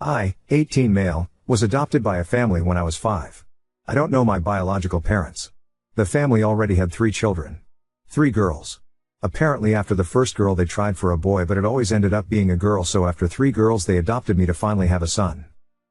I, 18 male, was adopted by a family when I was 5. I don't know my biological parents. The family already had 3 children. 3 girls. Apparently after the first girl they tried for a boy, but it always ended up being a girl, so after 3 girls they adopted me to finally have a son.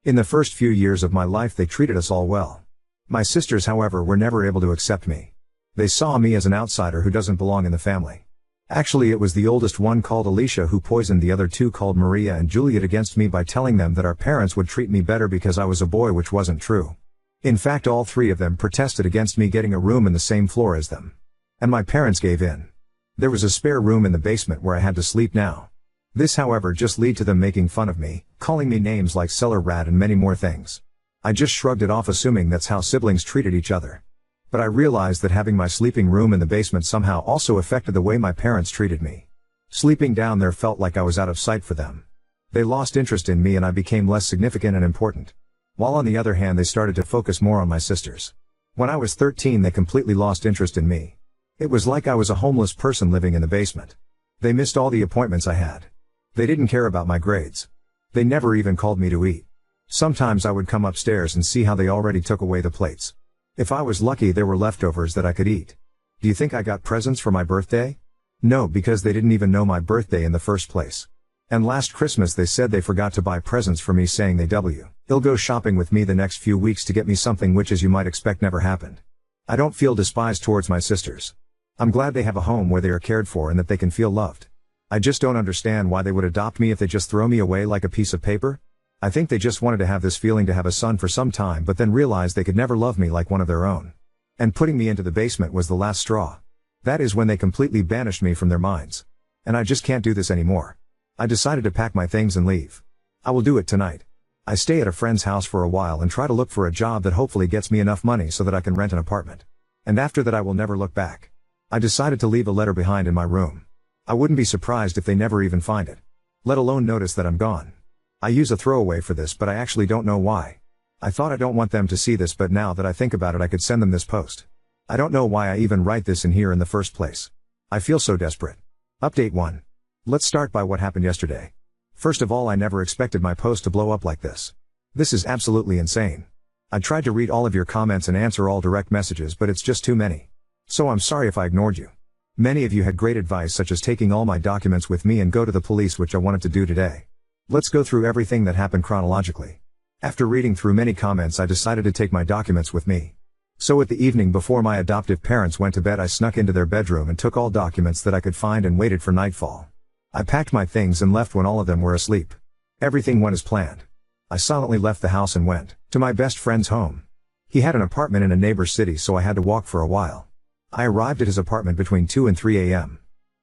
In the first few years of my life they treated us all well. My sisters, however, were never able to accept me. They saw me as an outsider who doesn't belong in the family. Actually, it was the oldest one, called Alicia, who poisoned the other 2, called Maria and Juliet, against me by telling them that our parents would treat me better because I was a boy, which wasn't true. In fact, all 3 of them protested against me getting a room in the same floor as them. And my parents gave in. There was a spare room in the basement where I had to sleep now. This, however, just led to them making fun of me, calling me names like cellar rat and many more things. I just shrugged it off, assuming that's how siblings treated each other. But I realized that having my sleeping room in the basement somehow also affected the way my parents treated me. Sleeping down there felt like I was out of sight for them. They lost interest in me and I became less significant and important. While on the other hand they started to focus more on my sisters. When I was 13 they completely lost interest in me. It was like I was a homeless person living in the basement. They missed all the appointments I had. They didn't care about my grades. They never even called me to eat. Sometimes I would come upstairs and see how they already took away the plates. If I was lucky there were leftovers that I could eat. Do you think I got presents for my birthday? No, because they didn't even know my birthday in the first place. And last Christmas they said they forgot to buy presents for me, saying they'll go shopping with me the next few weeks to get me something, which, as you might expect, never happened. I don't feel despised towards my sisters. I'm glad they have a home where they are cared for and that they can feel loved. I just don't understand why they would adopt me if they just throw me away like a piece of paper. I think they just wanted to have this feeling to have a son for some time, but then realized they could never love me like one of their own. And putting me into the basement was the last straw. That is when they completely banished me from their minds. And I just can't do this anymore. I decided to pack my things and leave. I will do it tonight. I stay at a friend's house for a while and try to look for a job that hopefully gets me enough money so that I can rent an apartment. And after that I will never look back. I decided to leave a letter behind in my room. I wouldn't be surprised if they never even find it. Let alone notice that I'm gone. I use a throwaway for this, but I actually don't know why. I thought I don't want them to see this, but now that I think about it I could send them this post. I don't know why I even write this in here in the first place. I feel so desperate. Update 1. Let's start by what happened yesterday. First of all, I never expected my post to blow up like this. This is absolutely insane. I tried to read all of your comments and answer all direct messages, but it's just too many. So I'm sorry if I ignored you. Many of you had great advice, such as taking all my documents with me and go to the police, which I wanted to do today. Let's go through everything that happened chronologically. After reading through many comments I decided to take my documents with me. So at the evening before my adoptive parents went to bed I snuck into their bedroom and took all documents that I could find and waited for nightfall. I packed my things and left when all of them were asleep. Everything went as planned. I silently left the house and went to my best friend's home. He had an apartment in a neighbor city, so I had to walk for a while. I arrived at his apartment between 2 and 3 a.m.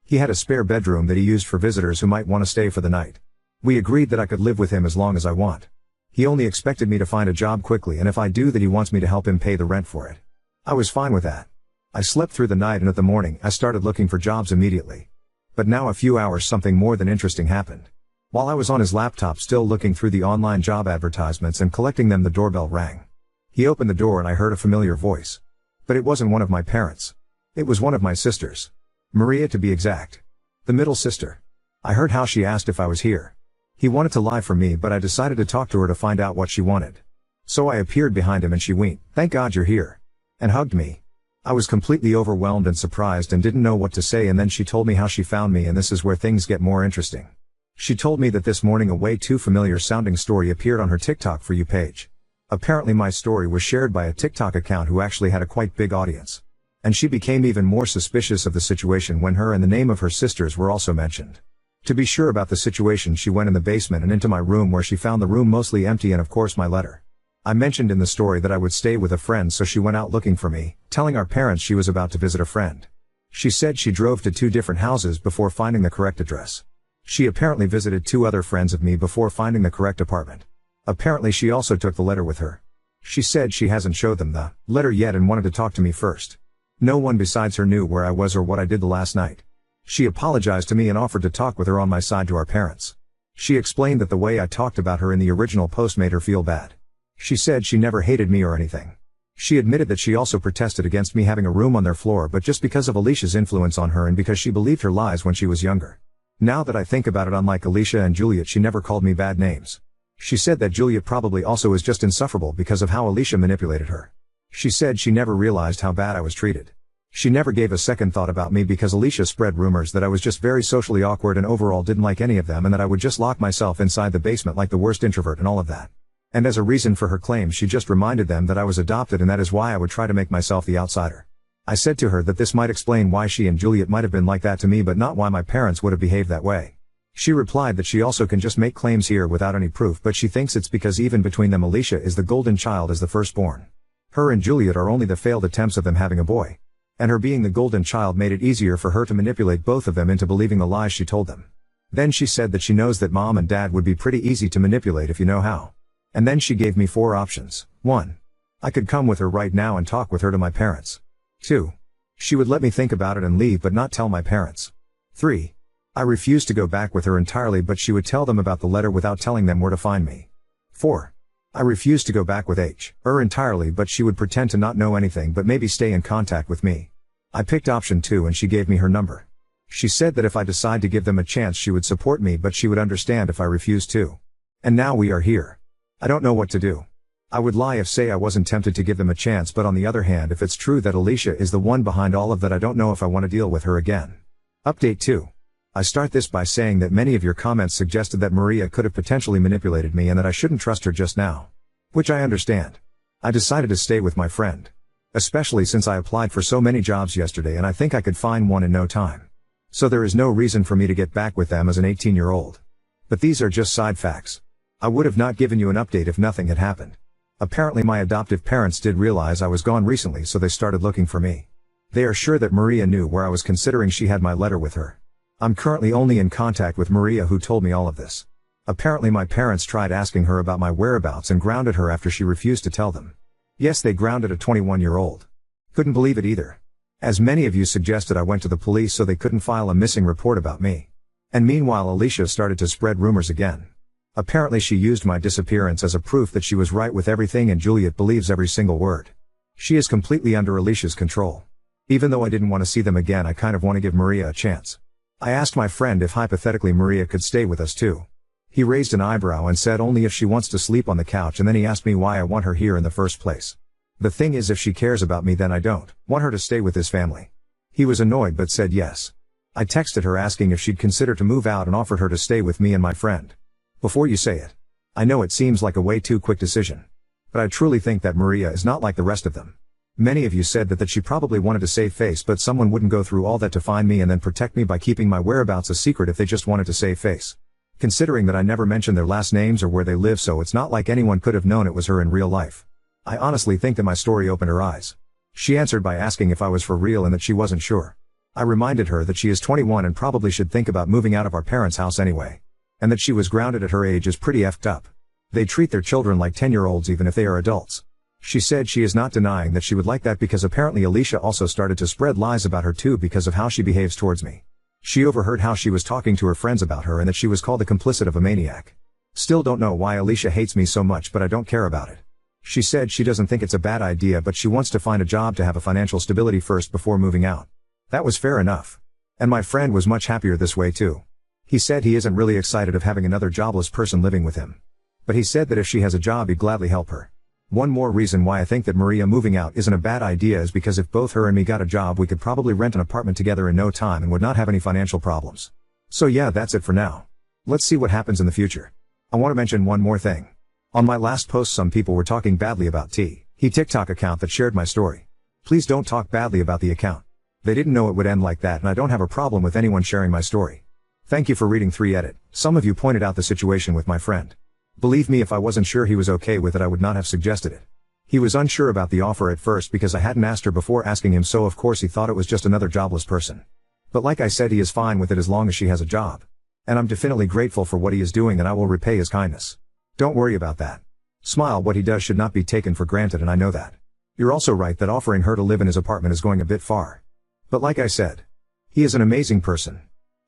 He had a spare bedroom that he used for visitors who might want to stay for the night. We agreed that I could live with him as long as I want. He only expected me to find a job quickly, and if I do that he wants me to help him pay the rent for it. I was fine with that. I slept through the night and at the morning I started looking for jobs immediately. But now a few hours something more than interesting happened. While I was on his laptop still looking through the online job advertisements and collecting them, the doorbell rang. He opened the door and I heard a familiar voice. But it wasn't one of my parents. It was one of my sisters. Maria, to be exact. The middle sister. I heard how she asked if I was here. He wanted to lie for me, but I decided to talk to her to find out what she wanted. So I appeared behind him and she winked, "Thank God you're here," and hugged me. I was completely overwhelmed and surprised and didn't know what to say, and then she told me how she found me, and this is where things get more interesting. She told me that this morning a way too familiar sounding story appeared on her TikTok For You page. Apparently my story was shared by a TikTok account who actually had a quite big audience. And she became even more suspicious of the situation when her and the name of her sisters were also mentioned. To be sure about the situation, she went in the basement and into my room, where she found the room mostly empty and of course my letter. I mentioned in the story that I would stay with a friend, so she went out looking for me, telling our parents she was about to visit a friend. She said she drove to 2 different houses before finding the correct address. She apparently visited 2 other friends of me before finding the correct apartment. Apparently she also took the letter with her. She said she hasn't showed them the letter yet and wanted to talk to me first. No one besides her knew where I was or what I did the last night. She apologized to me and offered to talk with her on my side to our parents. She explained that the way I talked about her in the original post made her feel bad. She said she never hated me or anything. She admitted that she also protested against me having a room on their floor, but just because of Alicia's influence on her and because she believed her lies when she was younger. Now that I think about it, unlike Alicia and Juliet, she never called me bad names. She said that Juliet probably also is just insufferable because of how Alicia manipulated her. She said she never realized how bad I was treated. She never gave a second thought about me because Alicia spread rumors that I was just very socially awkward and overall didn't like any of them, and that I would just lock myself inside the basement like the worst introvert and all of that. And as a reason for her claims, she just reminded them that I was adopted and that is why I would try to make myself the outsider. I said to her that this might explain why she and Juliet might have been like that to me, but not why my parents would have behaved that way. She replied that she also can just make claims here without any proof, but she thinks it's because even between them Alicia is the golden child as the firstborn. Her and Juliet are only the failed attempts of them having a boy. And her being the golden child made it easier for her to manipulate both of them into believing the lies she told them. Then she said that she knows that mom and dad would be pretty easy to manipulate if you know how. And then she gave me 4 options. 1. I could come with her right now and talk with her to my parents. 2. She would let me think about it and leave but not tell my parents. 3. I refused to go back with her entirely, but she would tell them about the letter without telling them where to find me. 4. I refused to go back with her entirely, but she would pretend to not know anything but maybe stay in contact with me. I picked option 2 and she gave me her number. She said that if I decide to give them a chance she would support me, but she would understand if I refused to. And now we are here. I don't know what to do. I would lie if say I wasn't tempted to give them a chance, but on the other hand, if it's true that Alicia is the one behind all of that, I don't know if I want to deal with her again. Update 2. I start this by saying that many of your comments suggested that Maria could have potentially manipulated me and that I shouldn't trust her just now. Which I understand. I decided to stay with my friend. Especially since I applied for so many jobs yesterday and I think I could find one in no time. So there is no reason for me to get back with them as an 18-year-old. But these are just side facts. I would have not given you an update if nothing had happened. Apparently my adoptive parents did realize I was gone recently, so they started looking for me. They are sure that Maria knew where I was, considering she had my letter with her. I'm currently only in contact with Maria, who told me all of this. Apparently my parents tried asking her about my whereabouts and grounded her after she refused to tell them. Yes, they grounded a 21-year-old. Couldn't believe it either. As many of you suggested, I went to the police so they couldn't file a missing report about me. And meanwhile Alicia started to spread rumors again. Apparently she used my disappearance as a proof that she was right with everything, and Juliet believes every single word. She is completely under Alicia's control. Even though I didn't want to see them again, I kind of want to give Maria a chance. I asked my friend if hypothetically Maria could stay with us too. He raised an eyebrow and said only if she wants to sleep on the couch, and then he asked me why I want her here in the first place. The thing is, if she cares about me, then I don't want her to stay with his family. He was annoyed but said yes. I texted her asking if she'd consider to move out and offered her to stay with me and my friend. Before you say it. I know it seems like a way too quick decision. But I truly think that Maria is not like the rest of them. Many of you said that she probably wanted to save face, but someone wouldn't go through all that to find me and then protect me by keeping my whereabouts a secret if they just wanted to save face. Considering that I never mentioned their last names or where they live, so it's not like anyone could have known it was her in real life. I honestly think that my story opened her eyes. She answered by asking if I was for real and that she wasn't sure. I reminded her that she is 21 and probably should think about moving out of our parents' house anyway. And that she was grounded at her age is pretty effed up. They treat their children like 10-year-olds even if they are adults. She said she is not denying that she would like that, because apparently Alicia also started to spread lies about her too because of how she behaves towards me. She overheard how she was talking to her friends about her and that she was called the complicit of a maniac. Still don't know why Alicia hates me so much, but I don't care about it. She said she doesn't think it's a bad idea, but she wants to find a job to have a financial stability first before moving out. That was fair enough. And my friend was much happier this way too. He said he isn't really excited of having another jobless person living with him. But he said that if she has a job he'd gladly help her. One more reason why I think that Maria moving out isn't a bad idea is because if both her and me got a job, we could probably rent an apartment together in no time and would not have any financial problems. So yeah, that's it for now. Let's see what happens in the future. I want to mention one more thing. On my last post some people were talking badly about he TikTok account that shared my story. Please don't talk badly about the account. They didn't know it would end like that, and I don't have a problem with anyone sharing my story. Thank you for reading 3 edit. Some of you pointed out the situation with my friend. Believe me, if I wasn't sure he was okay with it, I would not have suggested it. He was unsure about the offer at first because I hadn't asked her before asking him, so of course he thought it was just another jobless person. But like I said, he is fine with it as long as she has a job. And I'm definitely grateful for what he is doing, and I will repay his kindness. Don't worry about that. Smile, what he does should not be taken for granted, and I know that. You're also right that offering her to live in his apartment is going a bit far. But like I said, he is an amazing person.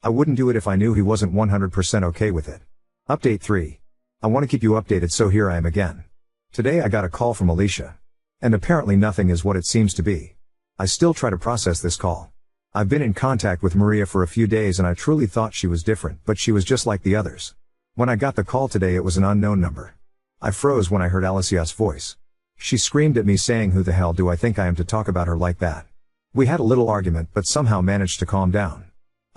I wouldn't do it if I knew he wasn't 100% okay with it. Update 3. I want to keep you updated, so here I am again. Today I got a call from Alicia. And apparently nothing is what it seems to be. I still try to process this call. I've been in contact with Maria for a few days and I truly thought she was different, but she was just like the others. When I got the call today, it was an unknown number. I froze when I heard Alicia's voice. She screamed at me saying, "Who the hell do I think I am to talk about her like that?" We had a little argument but somehow managed to calm down.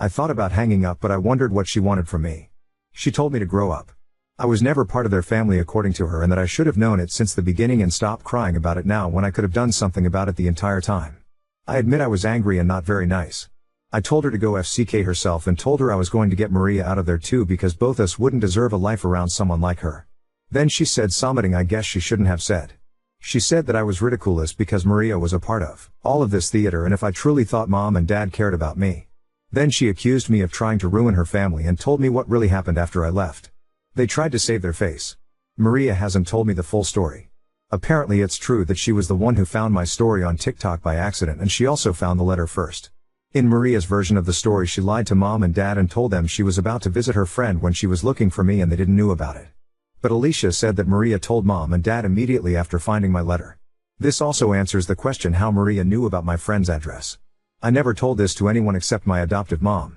I thought about hanging up, but I wondered what she wanted from me. She told me to grow up. I was never part of their family according to her, and that I should have known it since the beginning and stopped crying about it now when I could have done something about it the entire time. I admit I was angry and not very nice. I told her to go FCK herself and told her I was going to get Maria out of there too because both us wouldn't deserve a life around someone like her. Then she said something I guess she shouldn't have said. She said that I was ridiculous because Maria was a part of all of this theater and if I truly thought mom and dad cared about me. Then she accused me of trying to ruin her family and told me what really happened after I left. They tried to save their face. Maria hasn't told me the full story. Apparently it's true that she was the one who found my story on TikTok by accident, and she also found the letter first. In Maria's version of the story, she lied to mom and dad and told them she was about to visit her friend when she was looking for me and they didn't know about it. But Alicia said that Maria told mom and dad immediately after finding my letter. This also answers the question how Maria knew about my friend's address. I never told this to anyone except my adoptive mom.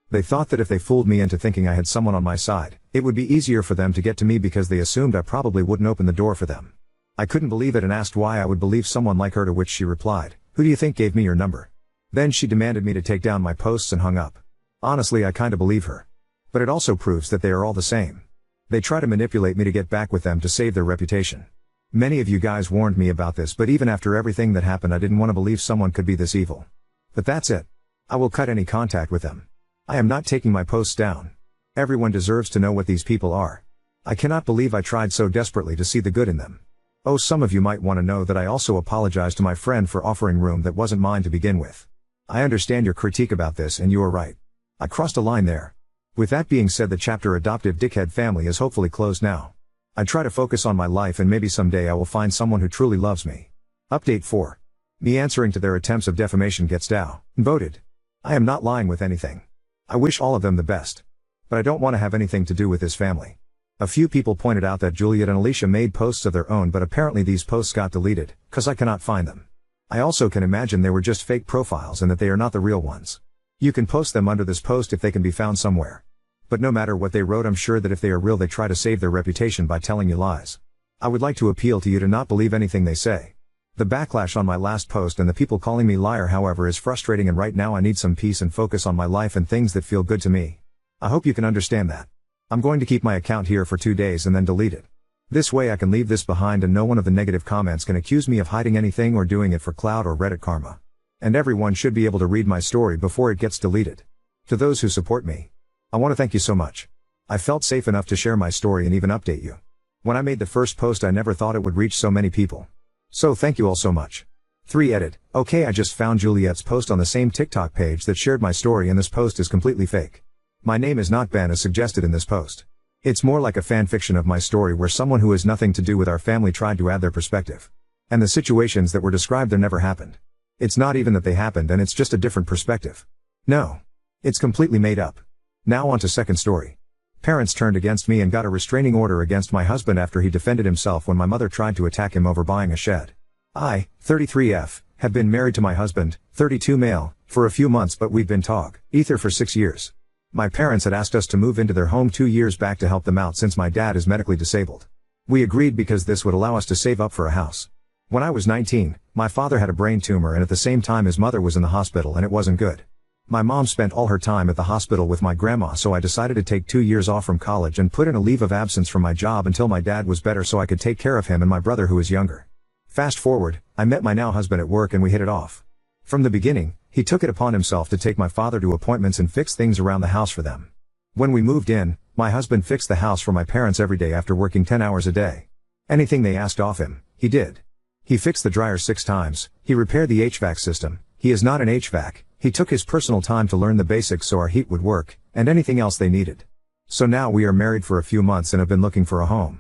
They thought that if they fooled me into thinking I had someone on my side, it would be easier for them to get to me because they assumed I probably wouldn't open the door for them. I couldn't believe it and asked why I would believe someone like her, to which she replied, "Who do you think gave me your number?" Then she demanded me to take down my posts and hung up. Honestly, I kinda believe her. But it also proves that they are all the same. They try to manipulate me to get back with them to save their reputation. Many of you guys warned me about this, but even after everything that happened, I didn't want to believe someone could be this evil. But that's it. I will cut any contact with them. I am not taking my posts down. Everyone deserves to know what these people are. I cannot believe I tried so desperately to see the good in them. Oh, some of you might want to know that I also apologize to my friend for offering room that wasn't mine to begin with. I understand your critique about this and you are right. I crossed a line there. With that being said, the chapter Adoptive Dickhead Family is hopefully closed now. I try to focus on my life and maybe someday I will find someone who truly loves me. Update 4. Me answering to their attempts of defamation gets voted. I am not lying with anything. I wish all of them the best. But I don't want to have anything to do with this family. A few people pointed out that Juliet and Alicia made posts of their own, but apparently these posts got deleted, cause I cannot find them. I also can imagine they were just fake profiles and that they are not the real ones. You can post them under this post if they can be found somewhere. But no matter what they wrote, I'm sure that if they are real, they try to save their reputation by telling you lies. I would like to appeal to you to not believe anything they say. The backlash on my last post and the people calling me liar, however, is frustrating, and right now I need some peace and focus on my life and things that feel good to me. I hope you can understand that. I'm going to keep my account here for 2 days and then delete it. This way I can leave this behind and no one of the negative comments can accuse me of hiding anything or doing it for clout or Reddit karma. And everyone should be able to read my story before it gets deleted. To those who support me, I want to thank you so much. I felt safe enough to share my story and even update you. When I made the first post, I never thought it would reach so many people. So thank you all so much. 3. Edit. Okay, I just found Juliet's post on the same TikTok page that shared my story, and this post is completely fake. My name is not Ben as suggested in this post. It's more like a fan fiction of my story where someone who has nothing to do with our family tried to add their perspective. And the situations that were described there never happened. It's not even that they happened and it's just a different perspective. No. It's completely made up. Now on to second story. Parents turned against me and got a restraining order against my husband after he defended himself when my mother tried to attack him over buying a shed. I, 33F, have been married to my husband, 32 male, for a few months, but we've been ether for 6 years. My parents had asked us to move into their home 2 years back to help them out since my dad is medically disabled. We agreed because this would allow us to save up for a house. When I was 19, my father had a brain tumor and at the same time his mother was in the hospital and it wasn't good. My mom spent all her time at the hospital with my grandma, so I decided to take 2 years off from college and put in a leave of absence from my job until my dad was better so I could take care of him and my brother who is younger. Fast forward, I met my now husband at work and we hit it off. From the beginning, he took it upon himself to take my father to appointments and fix things around the house for them. When we moved in, my husband fixed the house for my parents every day after working 10 hours a day. Anything they asked of him, he did. He fixed the dryer 6 times, he repaired the HVAC system, he is not an HVAC, he took his personal time to learn the basics so our heat would work, and anything else they needed. So now we are married for a few months and have been looking for a home.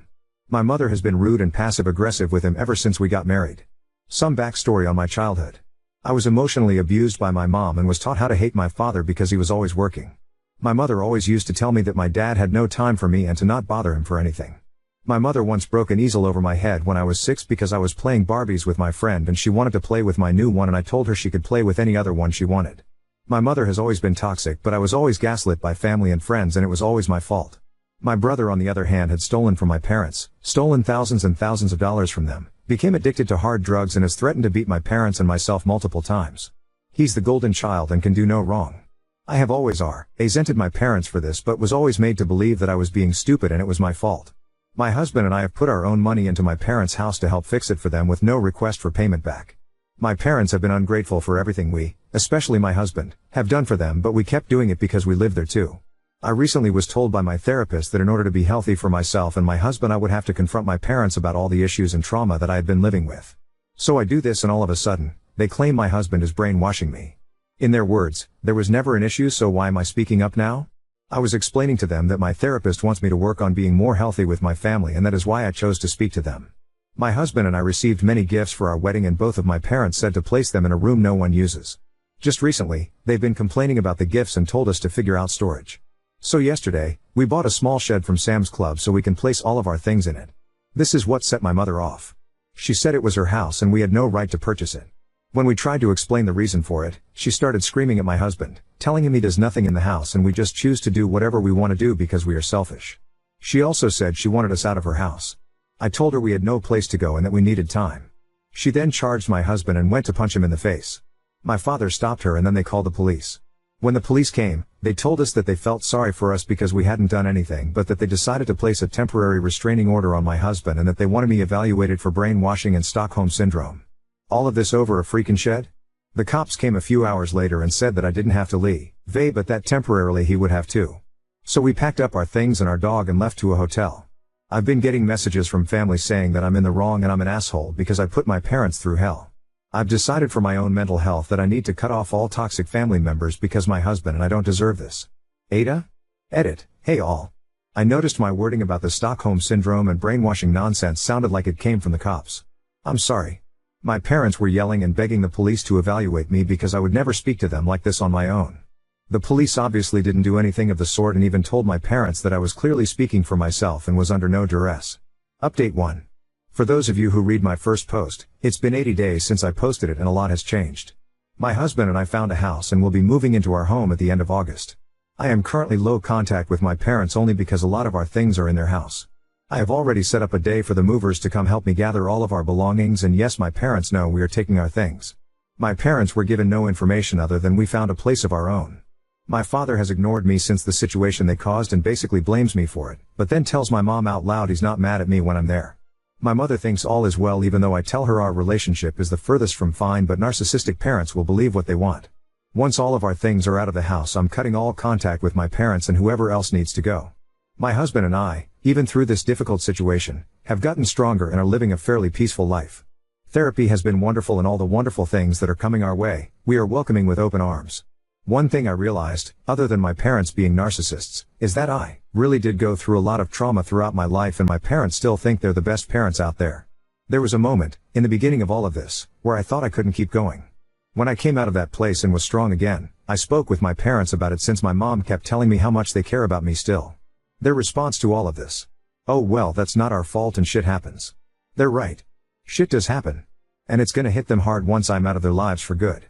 My mother has been rude and passive-aggressive with him ever since we got married. Some backstory on my childhood. I was emotionally abused by my mom and was taught how to hate my father because he was always working. My mother always used to tell me that my dad had no time for me and to not bother him for anything. My mother once broke an easel over my head when I was 6 because I was playing Barbies with my friend and she wanted to play with my new one and I told her she could play with any other one she wanted. My mother has always been toxic, but I was always gaslit by family and friends and it was always my fault. My brother on the other hand had stolen from my parents, stolen thousands and thousands of dollars from them, became addicted to hard drugs and has threatened to beat my parents and myself multiple times. He's the golden child and can do no wrong. I have always resented my parents for this but was always made to believe that I was being stupid and it was my fault. My husband and I have put our own money into my parents' house to help fix it for them with no request for payment back. My parents have been ungrateful for everything we, especially my husband, have done for them, but we kept doing it because we lived there too. I recently was told by my therapist that in order to be healthy for myself and my husband I would have to confront my parents about all the issues and trauma that I had been living with. So I do this and all of a sudden, they claim my husband is brainwashing me. In their words, there was never an issue, so why am I speaking up now? I was explaining to them that my therapist wants me to work on being more healthy with my family and that is why I chose to speak to them. My husband and I received many gifts for our wedding and both of my parents said to place them in a room no one uses. Just recently, they've been complaining about the gifts and told us to figure out storage. So yesterday, we bought a small shed from Sam's Club so we can place all of our things in it. This is what set my mother off. She said it was her house and we had no right to purchase it. When we tried to explain the reason for it, she started screaming at my husband, telling him he does nothing in the house and we just choose to do whatever we want to do because we are selfish. She also said she wanted us out of her house. I told her we had no place to go and that we needed time. She then charged my husband and went to punch him in the face. My father stopped her and then they called the police. When the police came, they told us that they felt sorry for us because we hadn't done anything but that they decided to place a temporary restraining order on my husband and that they wanted me evaluated for brainwashing and Stockholm Syndrome. All of this over a freaking shed? The cops came a few hours later and said that I didn't have to leave, but that temporarily he would have to. So we packed up our things and our dog and left to a hotel. I've been getting messages from family saying that I'm in the wrong and I'm an asshole because I put my parents through hell. I've decided for my own mental health that I need to cut off all toxic family members because my husband and I don't deserve this. Ada? Edit. Hey all. I noticed my wording about the Stockholm Syndrome and brainwashing nonsense sounded like it came from the cops. I'm sorry. My parents were yelling and begging the police to evaluate me because I would never speak to them like this on my own. The police obviously didn't do anything of the sort and even told my parents that I was clearly speaking for myself and was under no duress. Update 1. For those of you who read my first post, it's been 80 days since I posted it and a lot has changed. My husband and I found a house and will be moving into our home at the end of August. I am currently low contact with my parents only because a lot of our things are in their house. I have already set up a day for the movers to come help me gather all of our belongings and yes, my parents know we are taking our things. My parents were given no information other than we found a place of our own. My father has ignored me since the situation they caused and basically blames me for it, but then tells my mom out loud he's not mad at me when I'm there. My mother thinks all is well even though I tell her our relationship is the furthest from fine, but narcissistic parents will believe what they want. Once all of our things are out of the house, I'm cutting all contact with my parents and whoever else needs to go. My husband and I, even through this difficult situation, have gotten stronger and are living a fairly peaceful life. Therapy has been wonderful and all the wonderful things that are coming our way, we are welcoming with open arms. One thing I realized, other than my parents being narcissists, is that I really did go through a lot of trauma throughout my life and my parents still think they're the best parents out there. There was a moment, in the beginning of all of this, where I thought I couldn't keep going. When I came out of that place and was strong again, I spoke with my parents about it since my mom kept telling me how much they care about me still. Their response to all of this: oh well, that's not our fault and shit happens. They're right. Shit does happen. And it's gonna hit them hard once I'm out of their lives for good.